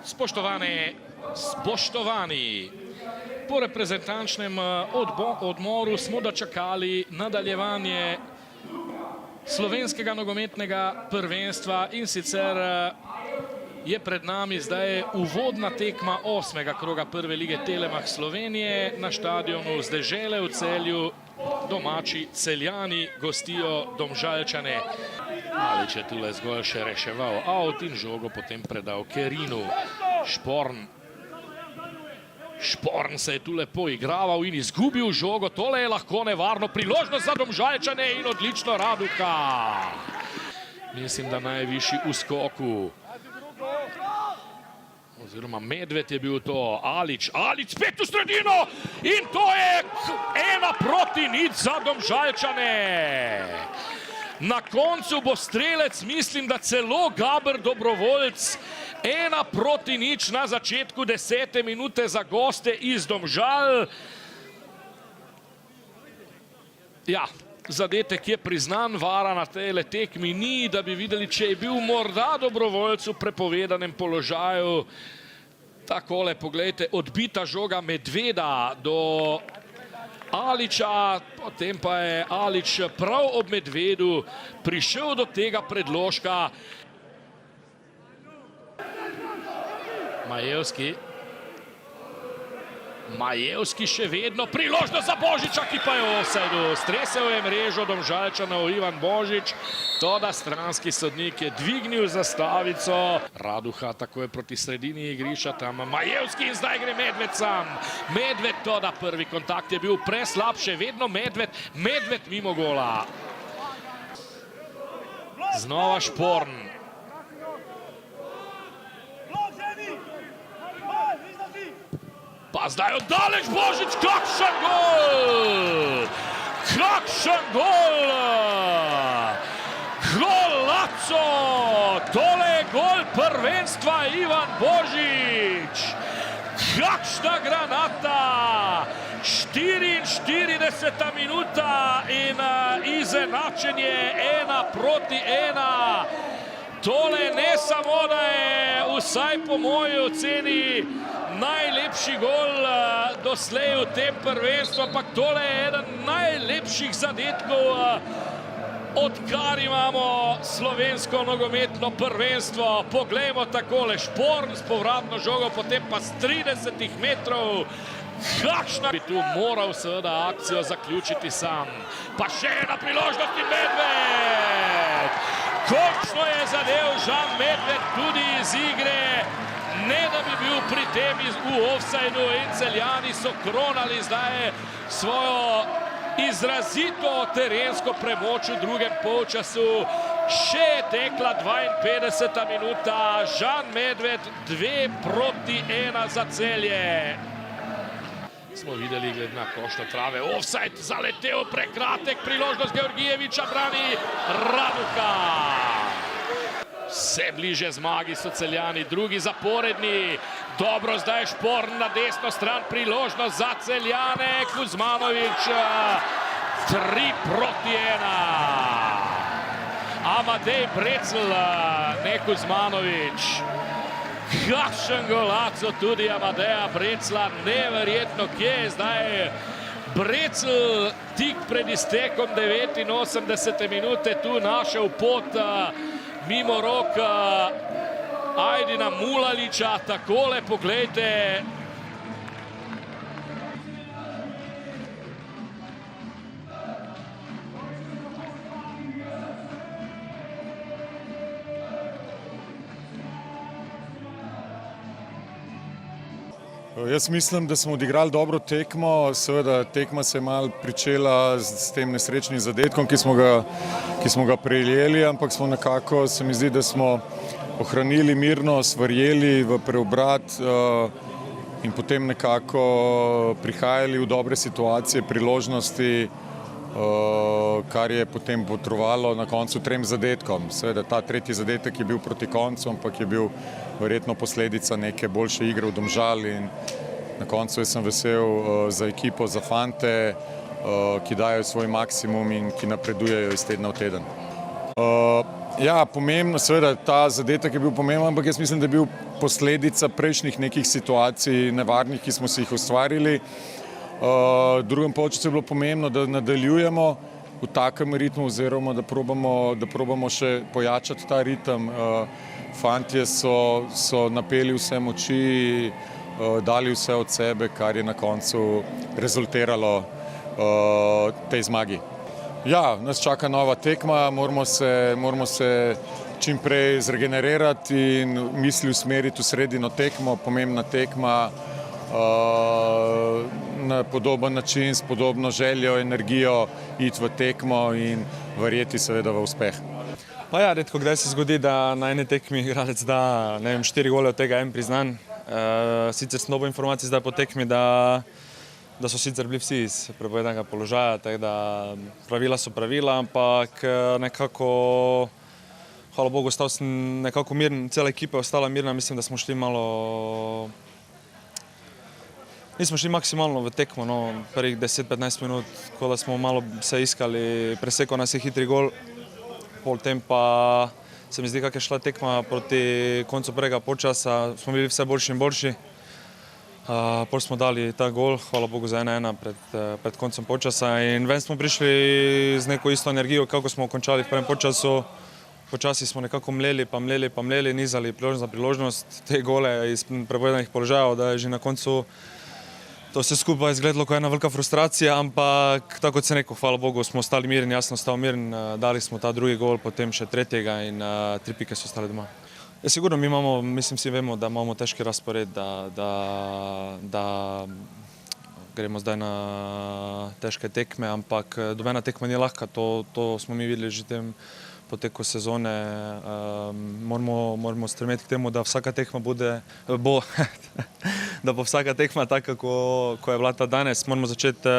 Spoštovani, po reprezentančnem odmoru smo dočakali nadaljevanje slovenskega nogometnega prvenstva in sicer je pred nami zdaj uvodna tekma 8. kroga prve lige Telemach Slovenije na štadionu z Dežele v Celju. Domači Celjani gostijo Domžalčane. Alič je tule zgolj še reševal avt in žogo potem predal Kerinu. Šporn se je tule poigraval in izgubil žogo. Tole je lahko nevarno priložnost za Domžalčane in odlično Raduka. Mislim, da najvišji v skoku. Oziroma Medved je bil to, Alič spet v sredino in to je 1-0 za Domžalčane. Na koncu bo strelec, mislim, da celo Gaber Dobrovoljc, 1-0 na začetku 10. minute za goste iz Domžal. Ja, zadetek je priznan, vara na tej tekmi ni, da bi videli, če je bil morda Dobrovoljc v prepovedanem položaju. Takole, poglejte, odbita žoga Medveda do Aliča, potem pa je Alič prav ob Medvedu prišel do tega predložka. Majevski še vedno priložnost za Božiča, ki pa je v ofsajdu. Stresel je mrežo Domžalčanov Ivan Božič, toda stranski sodnik je dvignil zastavico. Raduha takoj proti sredini igrišča, tam Majevski in zdaj gre Medved sam. Medved, toda prvi kontakt je bil preslab, še vedno Medved mimo gola. Znova Šporn. Pa zdaj oddaleč Božič, kakšen gol! Kakšen gol! Golaco! Tole je gol prvenstva, Ivan Božič! Kakšna granata! 44. minuta in izenačenje 1-1. Tole ne samo, da je vsaj po moji oceni najlepši gol doslej v tem prvenstvu, ampak tole je eden najlepših zadetkov, odkar imamo slovensko nogometno prvenstvo. Poglejmo takole, Šporn s povratno žogo, potem pa z 30 metrov. Kakšna bi tu moral seveda akcijo zaključiti sam. Pa še ena priložnost in Medved! Končno je zadev Žan Medved tudi iz igre. Ne da bi bil pri tem v ofsajdu in Celjani so kronali zdaj svojo izrazito terensko premoč v drugem polčasu. Še je tekla 52. minuta. Žan Medved 2-1 za Celje. Smo videli glede na košno trave. Ofsajd zaletel prekratek, priložnost Georgijeviča brani Raduka. Vse bliže zmagi so Celjani, drugi zaporedni. Dobro, zdaj Šporn na desno stran, priložnost za Celjane. Kuzmanović 3-1. Amadej Brecl, ne Kuzmanović. Kakšen golaco tudi Amadeja Brecla, neverjetno, kje je zdaj Brecl tik pred iztekom 89. minute tu našel pot mimo rok Ajdina Mulaliča. Takole, poglejte. Jaz mislim, da smo odigrali dobro tekmo. Seveda tekma se je malo pričela s tem nesrečnim zadetkom, ki smo ga prejeli, ampak smo nekako, se mi zdi, da smo ohranili mirnost, verjeli v preobrat in potem nekako prihajali v dobre situacije, priložnosti, kar je potem potrovalo na koncu 3 zadetkom. Seveda ta tretji zadetek je bil proti koncu, ampak je bil verjetno posledica neke boljše igre v Domžali in na koncu sem vesel za ekipo, za fante, ki dajo svoj maksimum in ki napredujejo iz tedna v teden. Ja, pomembno, seveda ta zadetek je bil pomemben, ampak jaz mislim, da je bil posledica prejšnjih nekih situacij nevarnih, ki smo si jih ustvarili. V drugem polčasu je bilo pomembno, da nadaljujemo v takem ritmu oziroma da probamo še pojačati ta ritem. Fantje so napeli vse moči, dali vse od sebe, kar je na koncu rezultiralo tej zmagi. Ja, nas čaka nova tekma, moramo se čim prej zregenerirati in misli usmeriti v sredino tekmo, pomembna tekma, na podoben način, s podobno željo, energijo iti v tekmo in verjeti seveda v uspeh. Pa ja, redko kdaj se zgodi, da na eni tekmi igralec da, ne vem, 4 gole, od tega en priznan. Sicer sem dobil informacij zdaj po tekmi, da so sicer bili vsi iz prepovedanega položaja, tako da pravila so pravila, ampak nekako, hvala Bogu, ostal sem nekako miren, cela ekipa je ostala mirna, mislim, da smo šli nismo šli maksimalno v tekmo, no, prvih 10-15 minut, ko da smo malo se iskali, presekal nas je hitri gol, pol tem pa se mi zdi, kak je šla tekma proti koncu prvega polčasa, smo bili vse boljši in boljši. Pol smo dali ta gol, hvala Bogu za 1-1 pred koncem polčasa in ven smo prišli z neko isto energijo, kako smo končali v prvem polčasu. Počasi smo nekako mleli, nizali priložnost za priložnost, te gole iz prepovedanih položajev, da je že na koncu to vse skupaj izgledalo kot ena velika frustracija, ampak tako kot sem rekel, hvala Bogu, smo ostali mirni, jaz sem ostal miren, dali smo ta drugi gol, potem še tretjega in 3 pike so ostale doma. Ja, sigurno mi imamo, mislim, vsi vemo, da imamo težki razpored, da gremo zdaj na težke tekme, ampak nobena tekma ni lahka, to smo mi videli že tem poteku sezone. Moramo stremeti k temu, da vsaka tekma da bo vsaka tekma taka, ko je bila ta danes. Moramo začeti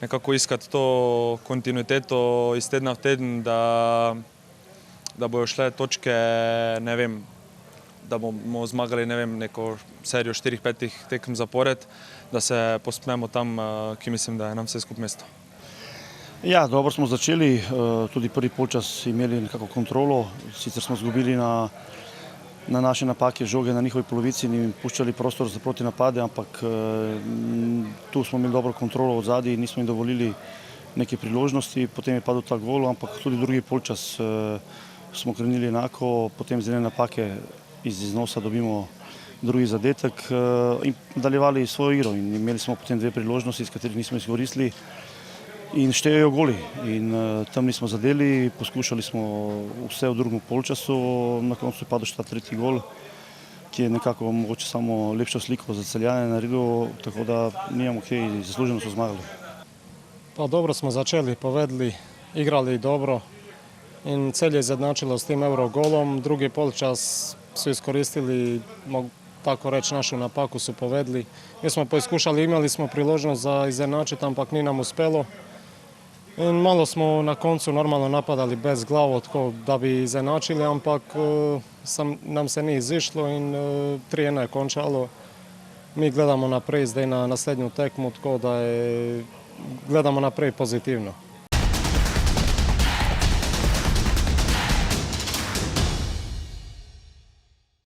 nekako iskati to kontinuiteto iz tedna v teden, da bojo šle točke, ne vem, da bomo zmagali, ne vem, neko serijo 4-5 tekem zapored, da se pospnemo tam, ki mislim, da je nam vse skupaj mesto. Ja, dobro smo začeli, tudi prvi polčas imeli nekako kontrolo, sicer smo izgubili na naše napake žoge na njihovi polovici in puščali prostor za protinapade, ampak tu smo imeli dobro kontrolo od zadaj in nismo jim dovolili neke priložnosti, potem je padel ta gol, ampak tudi drugi polčas smo krenili enako, potem z ene napake iz iznosa dobimo drugi zadetek in nadaljevali svojo igro in imeli smo potem 2 priložnosti, iz katerih nismo izkoristili in štejejo goli in tam nismo zadeli, poskušali smo vse v drugem polčasu, na koncu je padel še ta tretji gol, ki je nekako mogoče samo lepšo sliko za Celjane naredil, tako da nimamo kaj, zasluženo so zmagali. Pa dobro smo začeli, povedali, igrali dobro in Celje je izjednačilo s tim Eurogolom. Drugi polčas su iskoristili, mogu tako reći, našu napaku su povedali. Mi smo poiskušali, imali smo priložnost za izjednačiti, ampak nije nam uspelo. In malo smo na koncu normalno napadali bez glavo da bi izjednačili, ampak nam se nije izišlo in 3-1 je končalo. Mi gledamo naprej zdaj na naslednju tekmu, tako da gledamo naprej pozitivno.